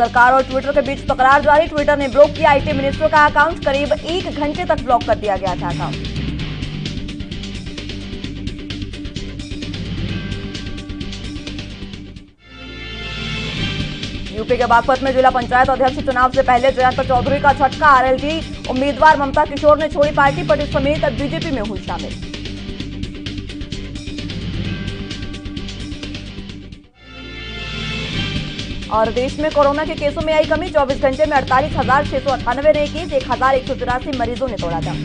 सरकार और ट्विटर के बीच तकरार जारी। ट्विटर ने ब्लॉक किया आईटी मिनिस्टर का अकाउंट। करीब 1 घंटे तक ब्लॉक कर दिया गया था अकाउंट। यूपी के बागपत में जिला पंचायत अध्यक्ष चुनाव से पहले जयंत चौधरी का झटका। आरएलडी उम्मीदवार ममता किशोर ने छोड़ी पार्टी, पटेल समेत बीजेपी में हुई शामिल। और देश में कोरोना के केसों में आई कमी। 24 घंटे में 48,698 नए केस, 1,183 मरीजों ने तोड़ा दम।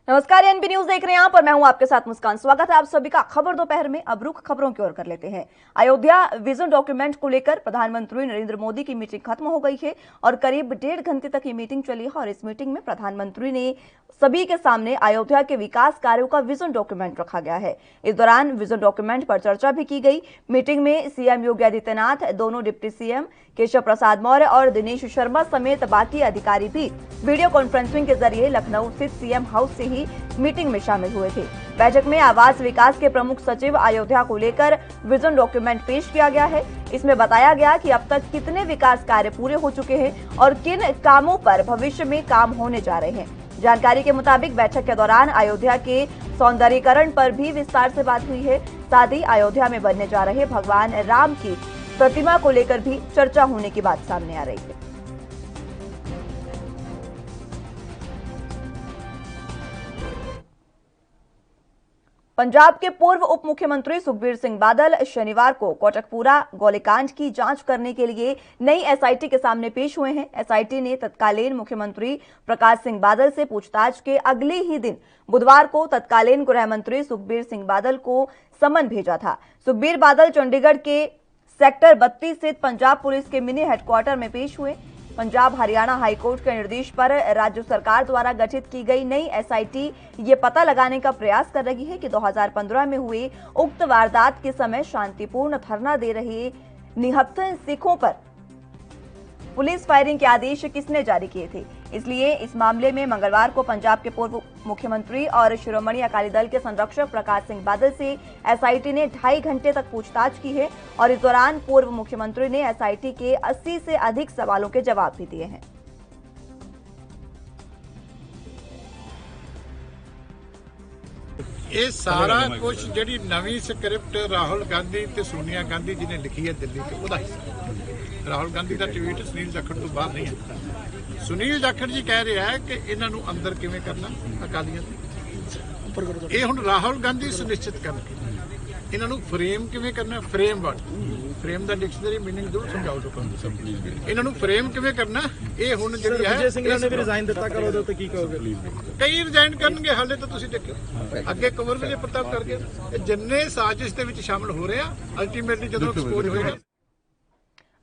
नमस्कार, एनबी न्यूज देख रहे हैं आप और मैं हूं आपके साथ मुस्कान। स्वागत है आप सभी का खबर दोपहर में। अब रुख खबरों की ओर कर लेते हैं। अयोध्या विजन डॉक्यूमेंट को लेकर प्रधानमंत्री नरेंद्र मोदी की मीटिंग खत्म हो गई है और करीब 1.5 घंटे तक ये मीटिंग चली है। और इस मीटिंग में प्रधानमंत्री ने सभी के सामने अयोध्या के विकास कार्यों का विजन डॉक्यूमेंट रखा गया है। इस दौरान विजन डॉक्यूमेंट पर चर्चा भी की गई। मीटिंग में सीएम योगी आदित्यनाथ, दोनों डिप्टी सीएम केशव प्रसाद मौर्य और दिनेश शर्मा समेत बाकी अधिकारी भी वीडियो कॉन्फ्रेंसिंग के जरिए लखनऊ स्थित सीएम हाउस से ही मीटिंग में शामिल हुए थे। बैठक में आवास विकास के प्रमुख सचिव अयोध्या को लेकर विजन डॉक्यूमेंट पेश किया गया है। इसमें बताया गया कि अब तक कितने विकास कार्य पूरे हो चुके हैं और किन कामों पर भविष्य में काम होने जा रहे हैं। जानकारी के मुताबिक बैठक के दौरान अयोध्या के सौंदर्यीकरण पर भी विस्तार से बात हुई है। साथ ही अयोध्या में बनने जा रहे भगवान राम की प्रतिमा को लेकर भी चर्चा होने की बात सामने आ रही है। पंजाब के पूर्व उप मुख्यमंत्री सुखबीर सिंह बादल शनिवार को कोटकपूरा गोलीकांड की जांच करने के लिए नई एसआईटी के सामने पेश हुए हैं। एसआईटी ने तत्कालीन मुख्यमंत्री प्रकाश सिंह बादल से पूछताछ के अगले ही दिन बुधवार को तत्कालीन गृह मंत्री सुखबीर सिंह बादल को समन भेजा था। सुखबीर बादल चंडीगढ़ के सेक्टर 32 स्थित पंजाब पुलिस के मिनी हेडक्वार्टर में पेश हुए। पंजाब हरियाणा हाईकोर्ट के निर्देश पर राज्य सरकार द्वारा गठित की गई नई एसआईटी ये पता लगाने का प्रयास कर रही है कि 2015 में हुए उक्त वारदात के समय शांतिपूर्ण धरना दे रहे निहत्थे सिखों पर पुलिस फायरिंग के आदेश किसने जारी किए थे। इसलिए इस मामले में मंगलवार को पंजाब के पूर्व मुख्यमंत्री और शिरोमणि अकाली दल के संरक्षक प्रकाश सिंह बादल से एसआईटी ने 2.5 घंटे तक पूछताछ की है और इस दौरान पूर्व मुख्यमंत्री ने एसआईटी के 80 से अधिक सवालों के जवाब भी दिए हैं। ये सारा कुछ जी नवी स्क्रिप्ट राहुल गांधी ते सोनिया गांधी जी ने लिखी है दिल्ली के ਉਹਦਾ हिस्सा। राहुल गांधी का ट्वीट सुनील जाखड़ तो बाहर नहीं है। सुनील जाखड़ जी कह रहे हैं कि इन्हों अंदर किवें करना अकालियां ये हुण राहुल गांधी सुनिश्चित करके इन्हों फ्रेम किवें करना। फ्रेम का डिक्शनरी मीनिंग जरूर समझाओ लोगों इन्हों फ्रेम किवें करना। ये हुण जिहड़ी है कई रिजाइन करनगे हाले तो तुसीं देखियो अगे कंवर विजय प्रताप करके जिन्ने साजिश दे विच शामिल हो रहे हैं अल्टीमेटली जदों एक्सपोज होएगा।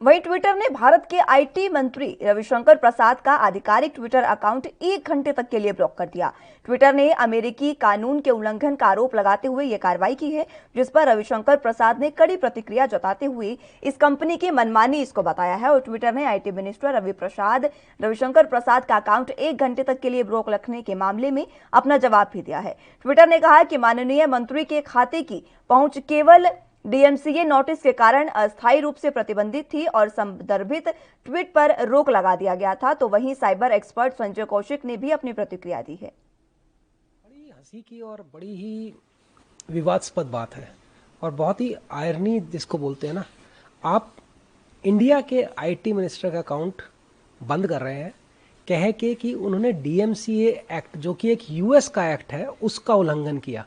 वहीं ट्विटर ने भारत के आईटी मंत्री रविशंकर प्रसाद का आधिकारिक ट्विटर अकाउंट 1 घंटे तक के लिए ब्लॉक कर दिया। ट्विटर ने अमेरिकी कानून के उल्लंघन का आरोप लगाते हुए यह कार्रवाई की है, जिस पर रविशंकर प्रसाद ने कड़ी प्रतिक्रिया जताते हुए इस कंपनी की मनमानी इसको बताया है। और ट्विटर ने आईटी मिनिस्टर रविशंकर प्रसाद का अकाउंट 1 घंटे तक के लिए ब्लॉक रखने के मामले में अपना जवाब भी दिया है। ट्विटर ने कहा कि माननीय मंत्री के खाते की पहुंच केवल डीएमसीए नोटिस के कारण अस्थायी रूप से प्रतिबंधित थी और संदर्भित ट्वीट पर रोक लगा दिया गया था। तो वहीं साइबर एक्सपर्ट संजय कौशिक ने भी अपनी प्रतिक्रिया दी है। बड़ी हंसी की और बड़ी ही विवादास्पद बात है और बहुत ही आयरनी जिसको बोलते हैं ना, आप इंडिया के आईटी मिनिस्टर का अकाउंट बंद कर रहे हैं कह के कि उन्होंने डीएमसीए एक्ट जो कि एक यूएस का एक्ट है उसका उल्लंघन किया।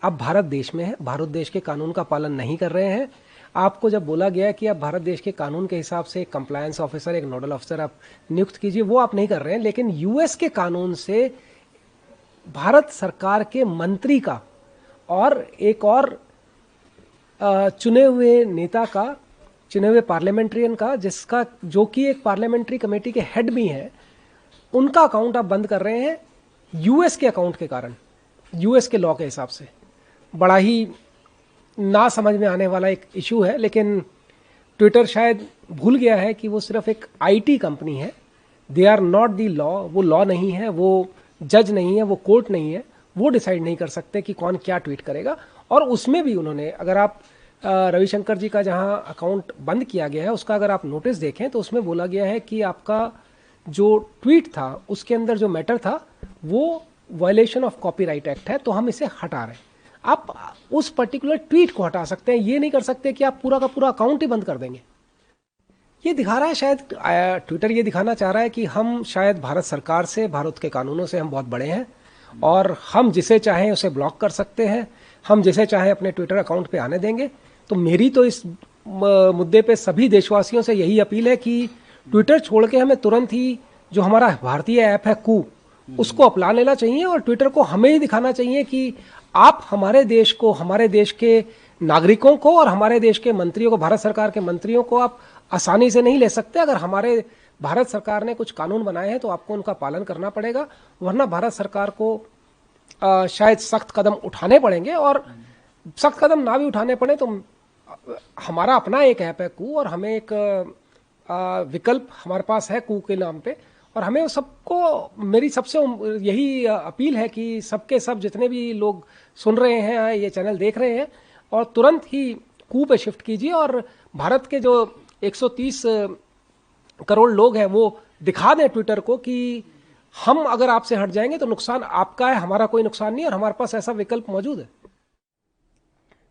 आप भारत देश में हैं, भारत देश के कानून का पालन नहीं कर रहे हैं। आपको जब बोला गया कि आप भारत देश के कानून के हिसाब से एक कंप्लायंस ऑफिसर, एक नोडल ऑफिसर आप नियुक्त कीजिए, वो आप नहीं कर रहे हैं। लेकिन यूएस के कानून से भारत सरकार के मंत्री का और एक और चुने हुए नेता का, चुने हुए पार्लियामेंट्रियन का, जिसका जो कि एक पार्लियामेंट्री कमेटी के हेड भी हैं, उनका अकाउंट आप बंद कर रहे हैं यूएस के अकाउंट के कारण, यूएस के लॉ के हिसाब से। बड़ा ही ना समझ में आने वाला एक इशू है, लेकिन ट्विटर शायद भूल गया है कि वो सिर्फ एक आईटी कंपनी है। They are not the law, वो लॉ नहीं है, वो जज नहीं है, वो कोर्ट नहीं है, वो डिसाइड नहीं कर सकते कि कौन क्या ट्वीट करेगा। और उसमें भी उन्होंने, अगर आप रविशंकर जी का जहां अकाउंट बंद किया गया है उसका अगर आप नोटिस देखें तो उसमें बोला गया है कि आपका जो ट्वीट था उसके अंदर जो मैटर था वो वायलेशन ऑफ कॉपीराइट एक्ट है, तो हम इसे हटा रहे हैं। आप उस पर्टिकुलर ट्वीट को हटा सकते हैं, ये नहीं कर सकते कि आप पूरा का पूरा अकाउंट ही बंद कर देंगे। ये दिखा रहा है, शायद ट्विटर ये दिखाना चाह रहा है कि हम शायद भारत सरकार से, भारत के कानूनों से हम बहुत बड़े हैं और हम जिसे चाहें उसे ब्लॉक कर सकते हैं, हम जिसे चाहें अपने ट्विटर अकाउंट पे आने देंगे। तो मेरी तो इस मुद्दे पे सभी देशवासियों से यही अपील है कि ट्विटर छोड़ के हमें तुरंत ही जो हमारा भारतीय ऐप है कू, उसको अपना लेना चाहिए और ट्विटर को हमें ही दिखाना चाहिए कि आप हमारे देश को, हमारे देश के नागरिकों को और हमारे देश के मंत्रियों को, भारत सरकार के मंत्रियों को आप आसानी से नहीं ले सकते। अगर हमारे भारत सरकार ने कुछ कानून बनाए हैं तो आपको उनका पालन करना पड़ेगा, वरना भारत सरकार को शायद सख्त कदम उठाने पड़ेंगे। और सख्त कदम ना भी उठाने पड़े तो हमारा अपना एक ऐप है कू, और हमें एक विकल्प हमारे पास है कू के नाम पे, और हमें सबको, मेरी सबसे यही अपील है कि सबके सब जितने भी लोग सुन रहे हैं, ये चैनल देख रहे हैं, और तुरंत ही कू पे शिफ्ट कीजिए और भारत के जो 130 करोड़ लोग हैं वो दिखा दें ट्विटर को कि हम अगर आपसे हट जाएंगे तो नुकसान आपका है, हमारा कोई नुकसान नहीं, और हमारे पास ऐसा विकल्प मौजूद है।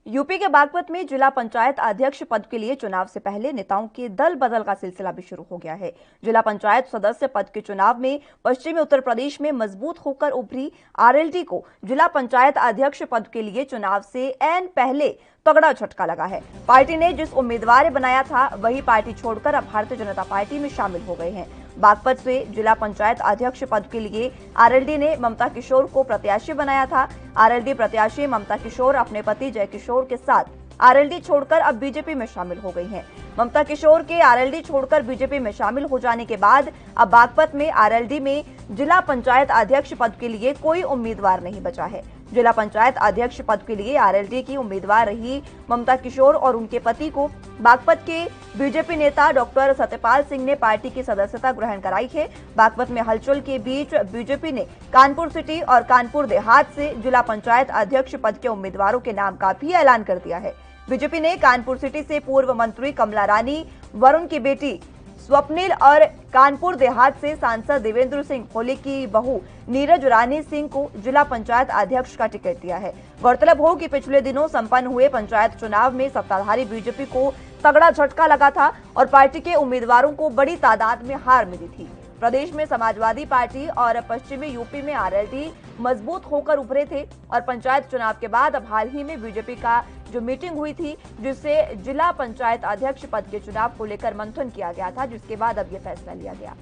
यूपी के बागपत में जिला पंचायत अध्यक्ष पद के लिए चुनाव से पहले नेताओं के दल बदल का सिलसिला भी शुरू हो गया है। जिला पंचायत सदस्य पद के चुनाव में पश्चिमी उत्तर प्रदेश में मजबूत होकर उभरी आरएलडी को जिला पंचायत अध्यक्ष पद के लिए चुनाव से ऐन पहले तगड़ा झटका लगा है। पार्टी ने जिस उम्मीदवार बनाया था वही पार्टी छोड़कर अब भारतीय जनता पार्टी में शामिल हो गए हैं। बागपत से जिला पंचायत अध्यक्ष पद के लिए आरएलडी ने ममता किशोर को प्रत्याशी बनाया था। आरएलडी प्रत्याशी ममता किशोर अपने पति जय किशोर के साथ आरएलडी छोड़कर अब बीजेपी में शामिल हो गई हैं। ममता किशोर के आरएलडी छोड़कर बीजेपी में शामिल हो जाने के बाद अब बागपत में आरएलडी में जिला पंचायत अध्यक्ष पद के लिए कोई उम्मीदवार नहीं बचा है। जिला पंचायत अध्यक्ष पद के लिए आरएलडी की उम्मीदवार रही ममता किशोर और उनके पति को बागपत के बीजेपी नेता डॉक्टर सत्यपाल सिंह ने पार्टी की सदस्यता ग्रहण कराई है। बागपत में हलचल के बीच बीजेपी ने कानपुर सिटी और कानपुर देहात से जिला पंचायत अध्यक्ष पद के उम्मीदवारों के नाम का भी ऐलान कर दिया है। बीजेपी ने कानपुर सिटी से पूर्व मंत्री कमला रानी, वरुण की बेटी स्वप्निल और कानपुर देहात से सांसद देवेंद्र सिंह होली की बहू नीरज रानी सिंह को जिला पंचायत अध्यक्ष का टिकट दिया है। गौरतलब हो कि पिछले दिनों संपन्न हुए पंचायत चुनाव में सत्ताधारी बीजेपी को तगड़ा झटका लगा था और पार्टी के उम्मीदवारों को बड़ी तादाद में हार मिली थी। प्रदेश में समाजवादी पार्टी और पश्चिमी यूपी में आरएलडी मजबूत होकर उभरे थे और पंचायत चुनाव के बाद अब हाल ही में बीजेपी का जो मीटिंग हुई थी जिससे जिला पंचायत अध्यक्ष पद के चुनाव को लेकर मंथन किया गया था, जिसके बाद अब यह फैसला लिया गया।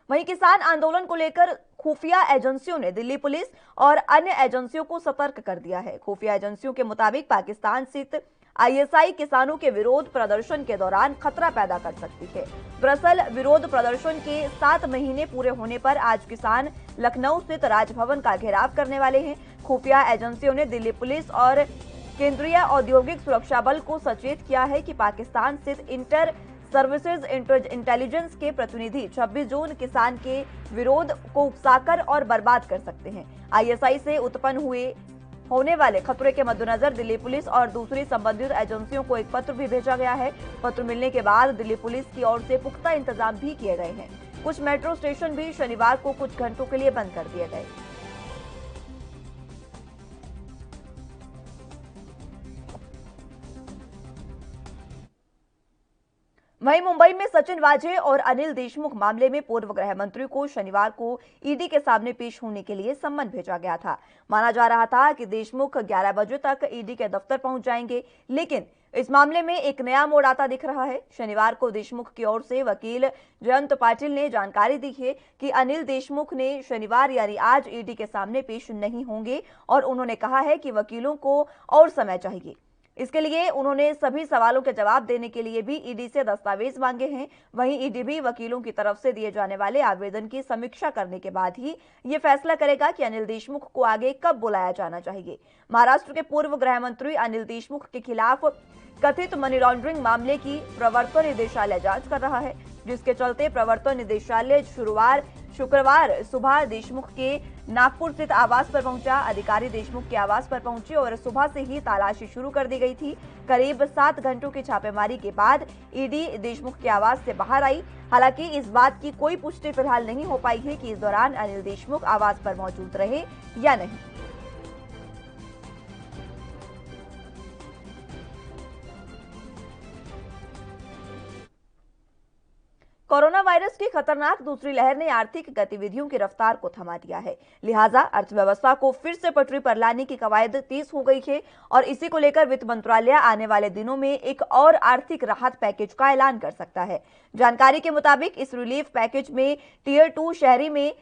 वहीं किसान आंदोलन को लेकर खुफिया एजेंसियों ने दिल्ली पुलिस और अन्य एजेंसियों को सतर्क कर दिया है। खुफिया एजेंसियों के मुताबिक पाकिस्तान स्थित आईएसआई किसानों के विरोध प्रदर्शन के दौरान खतरा पैदा कर सकती है। दरअसल विरोध प्रदर्शन के 7 महीने पूरे होने पर आज किसान लखनऊ स्थित राजभवन का घेराव करने वाले हैं। खुफिया एजेंसियों ने दिल्ली पुलिस और केंद्रीय औद्योगिक सुरक्षा बल को सचेत किया है कि पाकिस्तान स्थित इंटर सर्विसेज इंटेलिजेंस के प्रतिनिधि 26 जून किसान के विरोध को उकसाकर और बर्बाद कर सकते हैं। आईएसआई से उत्पन्न होने वाले खतरे के मद्देनजर दिल्ली पुलिस और दूसरी संबंधित एजेंसियों को एक पत्र भी भेजा गया है। पत्र मिलने के बाद दिल्ली पुलिस की ओर से पुख्ता इंतजाम भी किए गए हैं। कुछ मेट्रो स्टेशन भी शनिवार को कुछ घंटों के लिए बंद कर दिए गए। वहीं मुंबई में सचिन वाजे और अनिल देशमुख मामले में पूर्व गृह मंत्री को शनिवार को ईडी के सामने पेश होने के लिए सम्मन भेजा गया था। माना जा रहा था कि देशमुख 11 बजे तक ईडी के दफ्तर पहुंच जाएंगे, लेकिन इस मामले में एक नया मोड़ आता दिख रहा है। शनिवार को देशमुख की ओर से वकील जयंत पाटिल ने जानकारी दी है कि अनिल देशमुख ने शनिवार यानी आज ईडी के सामने पेश नहीं होंगे और उन्होंने कहा है कि वकीलों को और समय चाहिए। इसके लिए उन्होंने सभी सवालों के जवाब देने के लिए भी ईडी से दस्तावेज मांगे हैं। वहीं ईडी भी वकीलों की तरफ से दिए जाने वाले आवेदन की समीक्षा करने के बाद ही ये फैसला करेगा कि अनिल देशमुख को आगे कब बुलाया जाना चाहिए। महाराष्ट्र के पूर्व गृह मंत्री अनिल देशमुख के खिलाफ कथित मनी लॉन्ड्रिंग मामले की प्रवर्तन निदेशालय जांच कर रहा है, जिसके चलते प्रवर्तन निदेशालय शुक्रवार सुबह देशमुख के नागपुर स्थित आवास पर पहुंचा। अधिकारी देशमुख के आवास पर पहुंचे और सुबह से ही तलाशी शुरू कर दी गई थी। करीब 7 घंटों की छापेमारी के बाद ईडी देशमुख के आवास से बाहर आई। हालांकि इस बात की कोई पुष्टि फिलहाल नहीं हो पाई है कि इस दौरान अनिल देशमुख आवास पर मौजूद रहे या नहीं। कोरोना वायरस की खतरनाक दूसरी लहर ने आर्थिक गतिविधियों की रफ्तार को थमा दिया है। लिहाजा अर्थव्यवस्था को फिर से पटरी पर लाने की कवायद तेज हो गई है और इसी को लेकर वित्त मंत्रालय आने वाले दिनों में एक और आर्थिक राहत पैकेज का ऐलान कर सकता है। जानकारी के मुताबिक इस रिलीफ पैकेज में टियर 2 शहरी में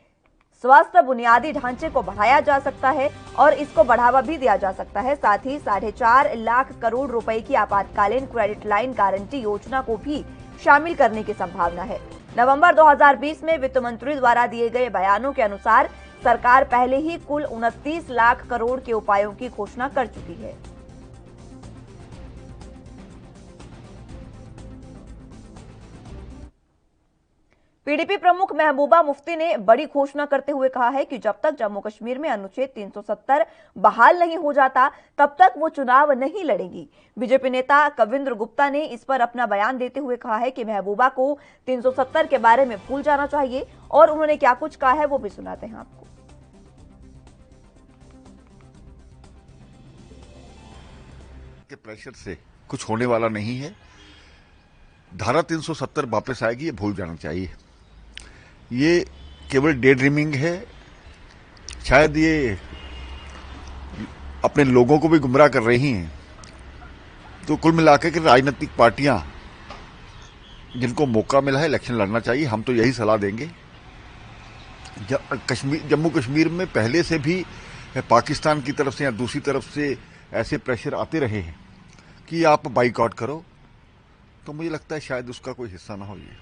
स्वास्थ्य बुनियादी ढांचे को बढ़ाया जा सकता है और इसको बढ़ावा भी दिया जा सकता है। साथ ही 4.5 लाख करोड़ रुपए की आपातकालीन क्रेडिट लाइन गारंटी योजना को भी शामिल करने की संभावना है। नवंबर 2020 में वित्त मंत्री द्वारा दिए गए बयानों के अनुसार सरकार पहले ही कुल 29 लाख करोड़ के उपायों की घोषणा कर चुकी है। पीडीपी प्रमुख महबूबा मुफ्ती ने बड़ी घोषणा करते हुए कहा है कि जब तक जम्मू कश्मीर में अनुच्छेद 370 बहाल नहीं हो जाता तब तक वो चुनाव नहीं लड़ेंगी। बीजेपी नेता कविंद्र गुप्ता ने इस पर अपना बयान देते हुए कहा है कि महबूबा को 370 के बारे में भूल जाना चाहिए और उन्होंने क्या कुछ कहा है वो भी सुनाते हैं आपको। के प्रेशर से कुछ होने वाला नहीं है। धारा 370 वापस आएगी, ये भूल जाना चाहिए। ये केवल डे ड्रीमिंग है। शायद ये अपने लोगों को भी गुमराह कर रही हैं। तो कुल मिलाकर के राजनीतिक पार्टियां जिनको मौका मिला है इलेक्शन लड़ना चाहिए। हम तो यही सलाह देंगे। जम्मू कश्मीर में पहले से भी पाकिस्तान की तरफ से या दूसरी तरफ से ऐसे प्रेशर आते रहे हैं कि आप बाइकआउट करो, तो मुझे लगता है शायद उसका कोई हिस्सा ना हो। ये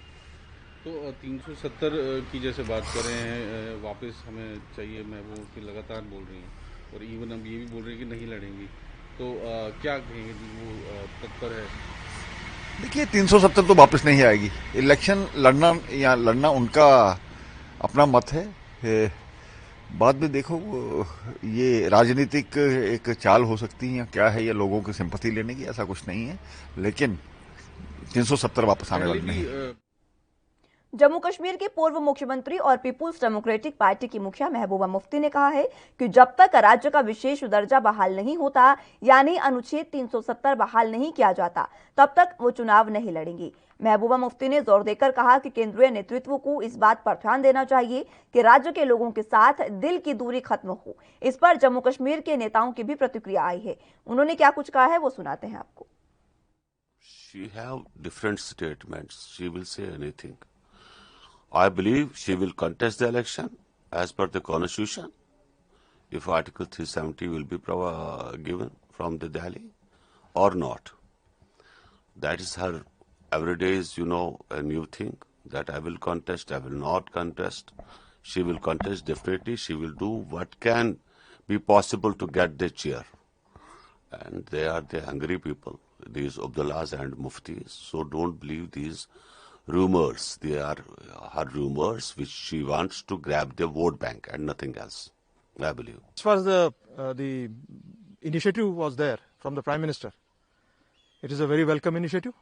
तो 370 की जैसे बात कर रहे हैं, वापस हमें चाहिए, महबूब की लगातार बोल रही हैं और इवन अब ये भी बोल रही हैं कि नहीं लड़ेंगी, तो क्या कहेंगे वो तत्पर है? देखिए 370 तो वापस नहीं आएगी। इलेक्शन लड़ना या लड़ना उनका अपना मत है। बाद में देखो ये राजनीतिक एक चाल हो सकती है या क्या है, या लोगों की सिंपैथी लेने की, ऐसा कुछ नहीं है। लेकिन 370 वापस आने वाली नहीं। जम्मू कश्मीर के पूर्व मुख्यमंत्री और पीपुल्स डेमोक्रेटिक पार्टी की मुखिया महबूबा मुफ्ती ने कहा है कि जब तक राज्य का विशेष दर्जा बहाल नहीं होता, यानी अनुच्छेद 370 बहाल नहीं किया जाता, तब तक वो चुनाव नहीं लड़ेंगी। महबूबा मुफ्ती ने जोर देकर कहा कि केंद्रीय नेतृत्व को इस बात पर ध्यान देना चाहिए कि राज्य के लोगों के साथ दिल की दूरी खत्म हो। इस पर जम्मू कश्मीर के नेताओं की भी प्रतिक्रिया आई है। उन्होंने क्या कुछ कहा है वो सुनाते हैं आपको। She have different statements. She will say anything. I believe she will contest the election as per the constitution. If Article 370 will be given from the Delhi or not. That is her every day is, a new thing that I will contest, I will not contest. She will contest definitely. She will do what can be possible to get the chair. And they are the hungry people, these Abdullahs and Muftis. So don't believe these rumors. They are her rumors which she wants to grab the vote bank and nothing else, I believe. As far as the initiative was there from the Prime Minister, it is a very welcome initiative.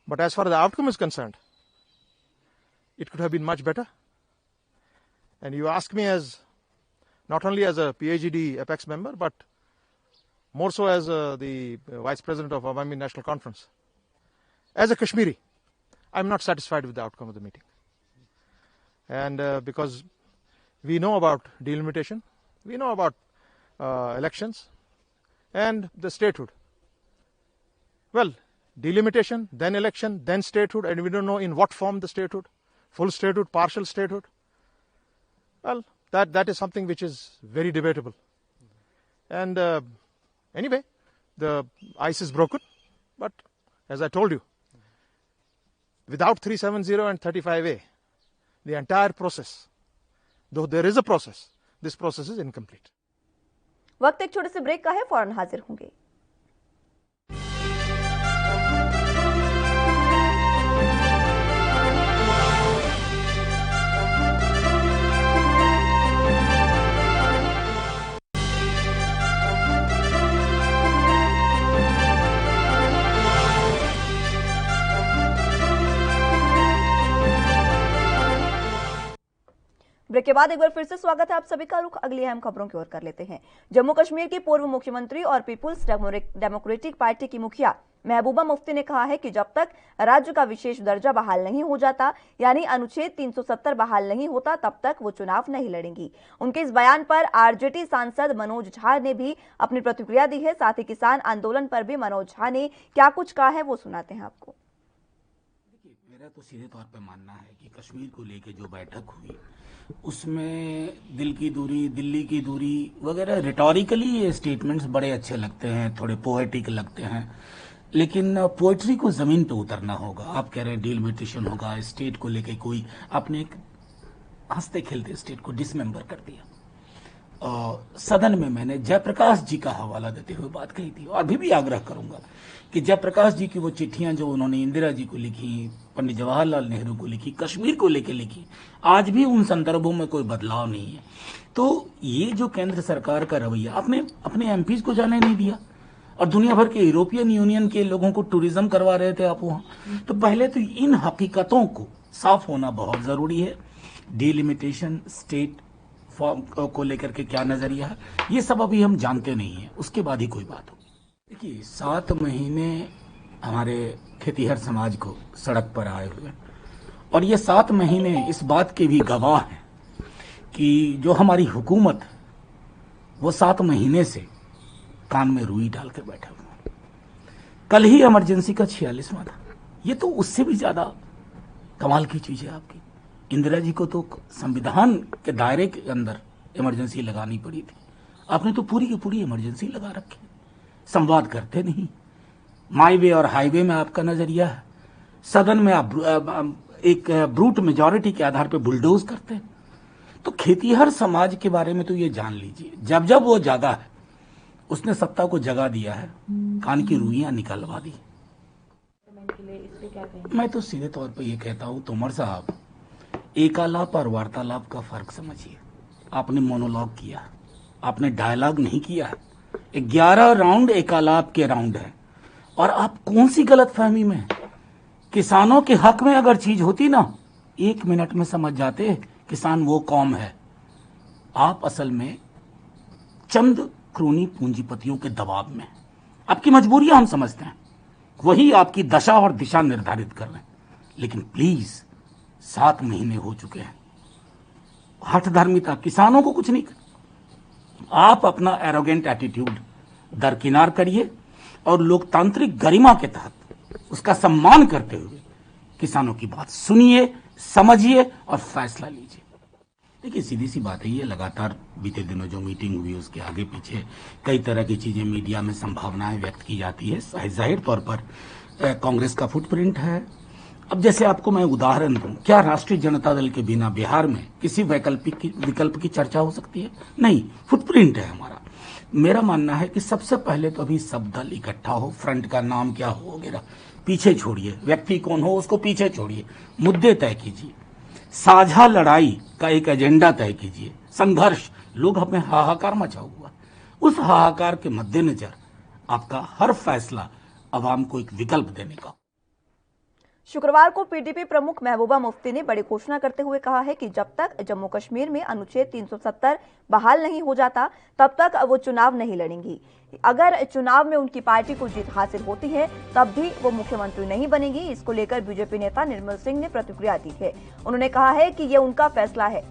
But as far as the outcome is concerned, it could have been much better. And you ask me as, not only as a PAGD Apex member, but more so as the Vice President of Awami National Conference. As a Kashmiri, I'm not satisfied with the outcome of the meeting. And because we know about delimitation, we know about elections and the statehood. Well, delimitation, then election, then statehood, and we don't know in what form the statehood, full statehood, partial statehood. Well, that is something which is very debatable. And anyway, the ice is broken. But as I told you, without 370 and 35A, the entire process, though there is a process, this process is incomplete. वक्त एक छोटे से break का है, फौरन हाजिर होंगे। Break के बाद एक बार फिर से स्वागत है आप सभी का। रुख अगली अहम खबरों की ओर कर लेते हैं। जम्मू कश्मीर की पूर्व मुख्यमंत्री और पीपुल्स डेमोक्रेटिक पार्टी की मुखिया महबूबा मुफ्ती ने कहा है कि जब तक राज्य का विशेष दर्जा बहाल नहीं हो जाता, यानी अनुच्छेद 370 बहाल नहीं होता, तब तक वो चुनाव नहीं लड़ेंगी। उनके इस बयान पर आरजेडी सांसद मनोज झा ने भी अपनी प्रतिक्रिया दी है। साथ ही किसान आंदोलन पर भी मनोज झा ने क्या कुछ कहा है, वो सुनाते हैं आपको। मेरा तो सीधे तौर पे मानना है कि कश्मीर को लेके जो बैठक हुई उसमें दिल की दूरी, दिल्ली की दूरी वगैरह रिटोरिकली ये स्टेटमेंट्स बड़े अच्छे लगते हैं, थोड़े पोएटिक लगते हैं, लेकिन पोएट्री को जमीन पे उतरना होगा। आप कह रहे हैं डिलिमिटेशन होगा, स्टेट को लेके कोई आपने एक हंसते खेलते स्टेट को डिसमेंबर कर दिया। सदन में मैंने जयप्रकाश जी का हवाला देते हुए बात कही थी और अभी भी आग्रह करूंगा कि जयप्रकाश जी की वो चिट्ठियां जो उन्होंने इंदिरा जी को लिखी, पंडित जवाहरलाल नेहरू को लिखी, कश्मीर को लेके लिखी, आज भी उन संदर्भों में कोई बदलाव नहीं है। तो ये जो केंद्र सरकार का रवैया, आपने अपने एमपीज को जाने नहीं दिया और दुनिया भर के यूरोपियन यूनियन के लोगों को टूरिज्म करवा रहे थे आप वहां। तो पहले तो इन हकीकतों को साफ होना बहुत जरूरी है। डिलिमिटेशन, स्टेट फॉर्म को लेकर के क्या नजरिया है, ये सब अभी हम जानते नहीं है, उसके बाद ही कोई बात होगी। देखिए 7 महीने हमारे खेतीहर समाज को सड़क पर आए हुए और ये 7 महीने इस बात के भी गवाह हैं कि जो हमारी हुकूमत वो 7 महीने से कान में रुई डाल के बैठे हुए। कल ही इमरजेंसी का 46वां था, ये तो उससे भी ज्यादा कमाल की चीज है आपकी। इंदिरा जी को तो संविधान के दायरे के अंदर इमरजेंसी लगानी पड़ी थी, आपने तो पूरी की पूरी इमरजेंसी लगा रखी। संवाद करते नहीं, माई वे और हाईवे में आपका नजरिया है, सदन में आप एक ब्रूट मेजॉरिटी के आधार पर बुलडोज करते हैं। तो खेतीहर समाज के बारे में तो ये जान लीजिए, जब जब वो जागा है उसने सत्ता को जगा दिया है, कान की रुइयां निकलवा दी। मैं तो सीधे तौर पर ये कहता हूं, तोमर साहब, एकालाप और वार्तालाप का फर्क समझिए। आपने मोनोलॉग किया, आपने डायलॉग नहीं किया है। 11 राउंड एकालाप के राउंड है और आप कौन सी गलत फहमी में? किसानों के हक में अगर चीज होती ना, 1 मिनट में समझ जाते किसान वो कौम है। आप असल में चंद क्रोनी पूंजीपतियों के दबाव में, आपकी मजबूरियां हम समझते हैं, वही आपकी दशा और दिशा निर्धारित कर रहे हैं। लेकिन प्लीज 7 महीने हो चुके हैं, हठधर्मिता, किसानों को कुछ नहीं कर। आप अपना एरोगेंट एटीट्यूड दरकिनार करिए और लोकतांत्रिक गरिमा के तहत उसका सम्मान करते हुए किसानों की बात सुनिए, समझिए और फैसला लीजिए। देखिए सीधी सी बात है, ये लगातार बीते दिनों जो मीटिंग हुई उसके आगे पीछे कई तरह की चीजें मीडिया में संभावनाएं व्यक्त की जाती है। जाहिर तौर पर कांग्रेस का फुटप्रिंट है। अब जैसे आपको मैं उदाहरण दूं, क्या राष्ट्रीय जनता दल के बिना बिहार में किसी विकल्प की चर्चा हो सकती है? नहीं, फुटप्रिंट है हमारा। मेरा मानना है कि सबसे पहले तो अभी सब दल इकट्ठा हो, फ्रंट का नाम क्या हो वगैरह पीछे छोड़िए, व्यक्ति कौन हो उसको पीछे छोड़िए, मुद्दे तय कीजिए, साझा लड़ाई का एक एजेंडा तय कीजिए, संघर्ष। लोग हमें हाहाकार मचा हुआ, उस हाहाकार के मद्देनजर आपका हर फैसला अवाम को एक विकल्प देने का। शुक्रवार को पीडीपी प्रमुख महबूबा मुफ्ती ने बड़ी घोषणा करते हुए कहा है कि जब तक जम्मू कश्मीर में अनुच्छेद 370 बहाल नहीं हो जाता, तब तक वो चुनाव नहीं लड़ेंगी। अगर चुनाव में उनकी पार्टी को जीत हासिल होती है, तब भी वो मुख्यमंत्री नहीं बनेंगी। इसको लेकर बीजेपी नेता निर्मल सिंह ने प्रतिक्रिया दी है। उन्होंने कहा है कि ये उनका फैसला है।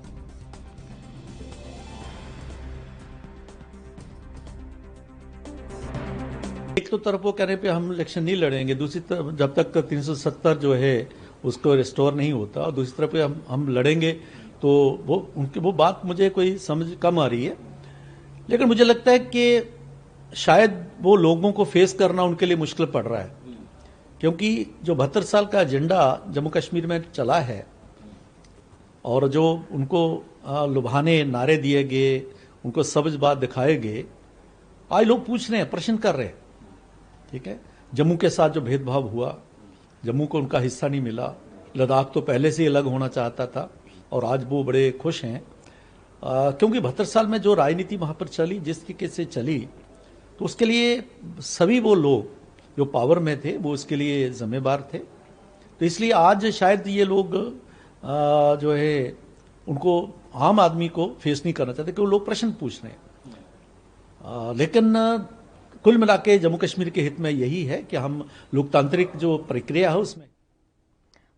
एक तो तरफ वो कह रहे पे हम इलेक्शन नहीं लड़ेंगे, दूसरी तरफ जब तक 370 जो है उसको रिस्टोर नहीं होता, और दूसरी तरफ पे हम लड़ेंगे, तो वो उनकी वो बात मुझे कोई समझ कम आ रही है। लेकिन मुझे लगता है कि शायद वो लोगों को फेस करना उनके लिए मुश्किल पड़ रहा है, क्योंकि जो 72 साल का एजेंडा जम्मू कश्मीर में चला है और जो उनको लुभाने नारे दिए गए, उनको सबज बात दिखाए गए, आज लोग पूछ रहे हैं, प्रश्न कर रहे हैं। ठीक है, जम्मू के साथ जो भेदभाव हुआ, जम्मू को उनका हिस्सा नहीं मिला, लद्दाख तो पहले से ही अलग होना चाहता था और आज वो बड़े खुश हैं क्योंकि 72 साल में जो राजनीति वहाँ पर चली, जिस तरीके से चली, तो उसके लिए सभी वो लोग जो पावर में थे वो उसके लिए जिम्मेदार थे। तो इसलिए आज शायद ये लोग जो है उनको आम आदमी को फेस नहीं करना चाहते, क्योंकि लोग प्रश्न पूछ रहे हैं। लेकिन कुल मिला के जम्मू कश्मीर के हित में यही है कि हम लोकतांत्रिक जो प्रक्रिया है उसमें।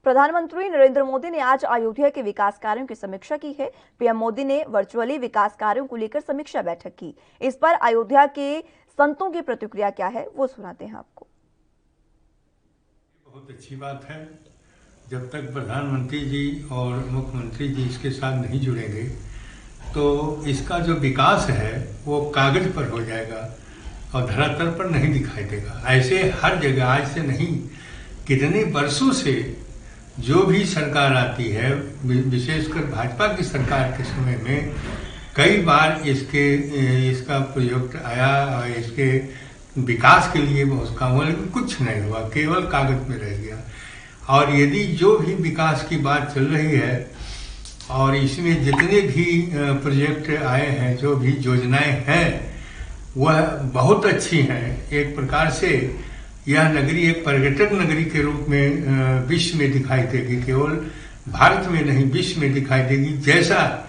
प्रधानमंत्री नरेंद्र मोदी ने आज अयोध्या के विकास कार्यों की समीक्षा की है। पीएम मोदी ने वर्चुअली विकास कार्यों को लेकर समीक्षा बैठक की। इस पर अयोध्या के संतों की प्रतिक्रिया क्या है वो सुनाते हैं आपको। बहुत अच्छी बात है। जब तक प्रधानमंत्री जी और मुख्यमंत्री जी इसके साथ नहीं जुड़ेंगे तो इसका जो विकास है वो कागज पर हो जाएगा और धरातल पर नहीं दिखाई देगा। ऐसे हर जगह आज से नहीं, कितने वर्षों से जो भी सरकार आती है, विशेषकर भाजपा की सरकार के समय में कई बार इसका प्रोजेक्ट आया और इसके विकास के लिए बहुत काम हुआ, लेकिन कुछ नहीं हुआ, केवल कागज में रह गया। और यदि जो भी विकास की बात चल रही है और इसमें जितने भी प्रोजेक्ट आए हैं, जो भी योजनाएं हैं, वह बहुत अच्छी हैं। एक प्रकार से यह नगरी एक पर्यटक नगरी के रूप में विश्व में दिखाई देगी, केवल भारत में नहीं विश्व में दिखाई देगी जैसा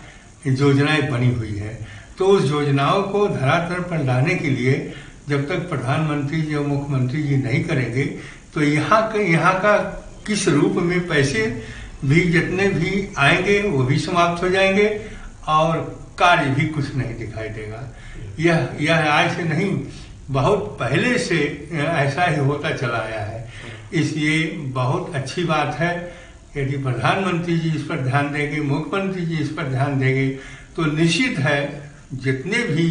योजनाएं बनी हुई है। तो उस योजनाओं को धरातल पर लाने के लिए जब तक प्रधानमंत्री जी और मुख्यमंत्री जी नहीं करेंगे तो यहाँ का किस रूप में पैसे भी जितने भी आएंगे वो भी समाप्त हो जाएंगे और कार्य भी कुछ नहीं दिखाई देगा। यह आज से नहीं, बहुत पहले से ऐसा ही होता चला आया है। इसलिए बहुत अच्छी बात है। यदि प्रधानमंत्री जी इस पर ध्यान देंगे, मुख्यमंत्री जी इस पर ध्यान देंगे तो निश्चित है जितने भी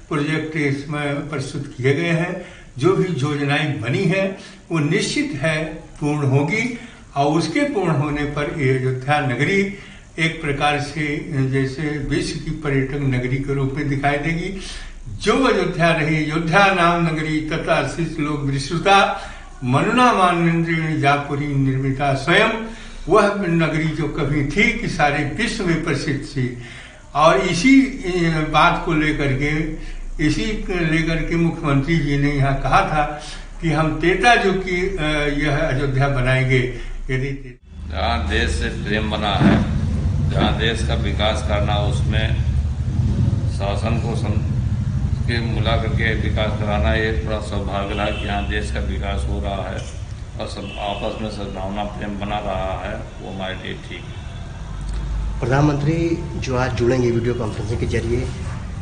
प्रोजेक्ट इसमें प्रस्तुत किए गए हैं, जो भी योजनाएं बनी हैं, वो निश्चित है पूर्ण होगी और उसके पूर्ण होने पर ये अयोध्या नगरी एक प्रकार से जैसे विश्व की पर्यटक नगरी के रूप में दिखाई देगी। जो अयोध्या रही, अयोध्या नाम नगरी तथा शिष लोक विश्रुता मनुना मानवेंद्र जापुरी निर्मिता स्वयं, वह नगरी जो कभी थी कि सारे विश्व में प्रसिद्ध थी। और इसी बात को लेकर के मुख्यमंत्री जी ने यहाँ कहा था कि हम तेता जो कि यह अयोध्या बनाएंगे। यदि जहाँ देश से प्रेम बना है, जहाँ देश का विकास करना, उसमें शासन को मिला करके विकास कराना, ये थोड़ा सौभाग्य रहा कि यहाँ देश का विकास हो रहा है और सब आपस में सद्भावना प्रेम बना रहा है, वो हमारे लिए ठीक है। प्रधानमंत्री जो आज जुड़ेंगे वीडियो कॉन्फ्रेंसिंग के जरिए,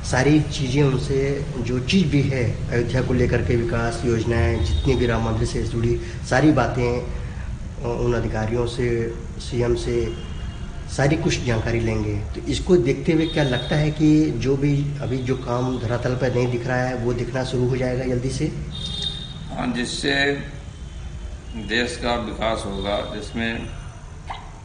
सारी चीज़ें उनसे जो चीज़ भी है अयोध्या को लेकर के विकास योजनाएं, जितनी भी राम मंदिर से जुड़ी सारी बातें उन अधिकारियों से, सीएम से सारी कुछ जानकारी लेंगे। तो इसको देखते हुए क्या लगता है कि जो भी अभी जो काम धरातल पर नहीं दिख रहा है वो दिखना शुरू हो जाएगा जल्दी से? हाँ, जिससे देश का विकास होगा, जिसमें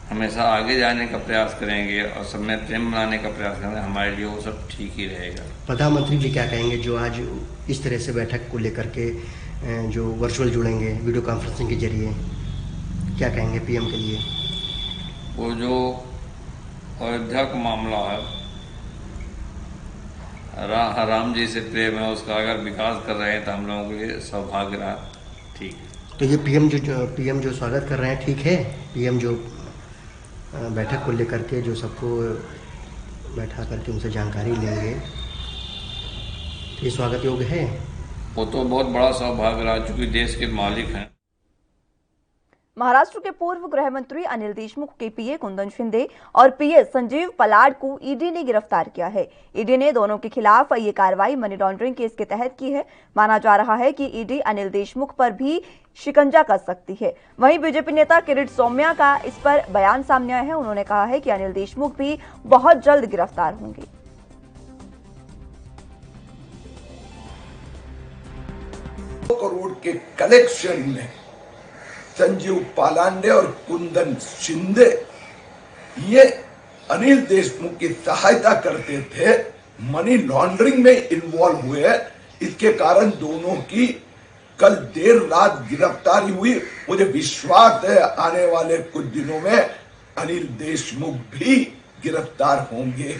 हमेशा आगे जाने का प्रयास करेंगे और सब में प्रेम बनाने का प्रयास करेंगे, हमारे लिए वो सब ठीक ही रहेगा। प्रधानमंत्री जी क्या कहेंगे जो आज इस तरह से बैठक को लेकर के जो वर्चुअल जुड़ेंगे वीडियो कॉन्फ्रेंसिंग के जरिए, क्या कहेंगे पीएम के लिए? वो जो अयोध्या का मामला है, राम जी से प्रेम है, उसका अगर विकास कर रहे हैं तो हम लोगों के लिए सौभाग्य रहा। ठीक है। तो ये पीएम जो स्वागत कर रहे हैं ठीक है? पीएम जो बैठक को लेकर के जो सबको बैठा करके उनसे जानकारी लेंगे, ये स्वागत योग्य है? वो तो बहुत बड़ा सौभाग्य रहा, चूंकि देश के मालिक हैं। महाराष्ट्र के पूर्व गृह मंत्री अनिल देशमुख के पीए कुंदन शिंदे और पीएस संजीव पलाड को ईडी ने गिरफ्तार किया है। ईडी ने दोनों के खिलाफ ये कार्रवाई मनी लॉन्ड्रिंग केस के तहत की है। माना जा रहा है कि ईडी अनिल देशमुख पर भी शिकंजा कस सकती है। वहीं बीजेपी नेता किरीट सोमैया का इस पर बयान सामने आया है। उन्होंने कहा है कि अनिल देशमुख भी बहुत जल्द गिरफ्तार होंगे। करोड़ के कलेक्शन में संजीव पालांडे और कुंदन शिंदे ये अनिल देशमुख की सहायता करते थे, मनी लॉन्ड्रिंग में इन्वॉल्व हुए। इसके कारण दोनों की कल देर रात गिरफ्तारी हुई। मुझे विश्वास है आने वाले कुछ दिनों में अनिल देशमुख भी गिरफ्तार होंगे।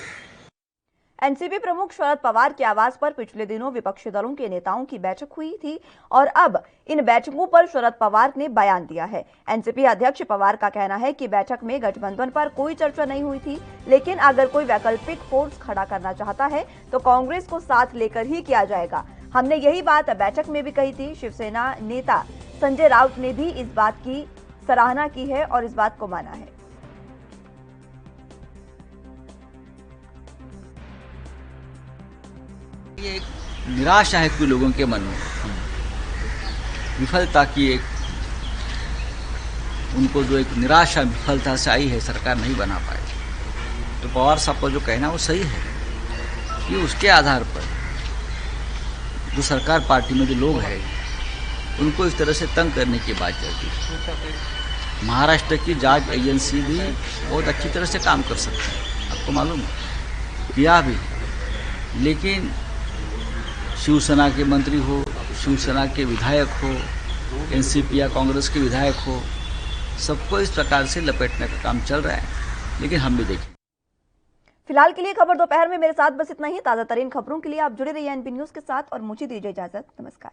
एनसीपी प्रमुख शरद पवार के आवास पर पिछले दिनों विपक्षी दलों के नेताओं की बैठक हुई थी और अब इन बैठकों पर शरद पवार ने बयान दिया है। एनसीपी अध्यक्ष पवार का कहना है कि बैठक में गठबंधन पर कोई चर्चा नहीं हुई थी, लेकिन अगर कोई वैकल्पिक फोर्स खड़ा करना चाहता है तो कांग्रेस को साथ लेकर ही किया जाएगा। हमने यही बात बैठक में भी कही थी। शिवसेना नेता संजय राउत ने भी इस बात की सराहना की है और इस बात को माना है। ये एक निराशा है कुछ लोगों के मन में, विफलता की एक उनको जो एक निराशा विफलता से आई है, सरकार नहीं बना पाए। तो पवार साहब का जो कहना वो सही है कि उसके आधार पर जो सरकार पार्टी में जो लोग हैं उनको इस तरह से तंग करने की बात चलती है। महाराष्ट्र की जांच एजेंसी भी बहुत अच्छी तरह से काम कर सकती है, आपको मालूम है, किया भी। लेकिन शिवसेना के मंत्री हो, शिवसेना के विधायक हो, एनसीपी या कांग्रेस के विधायक हो, सबको इस प्रकार से लपेटने का काम चल रहा है। लेकिन हम भी देखें। फिलहाल के लिए खबर दोपहर में मेरे साथ बस इतना ही। ताजा तरीन खबरों के लिए आप जुड़े रहिए एनपी न्यूज के साथ और मुझे दीजिए इजाजत। नमस्कार।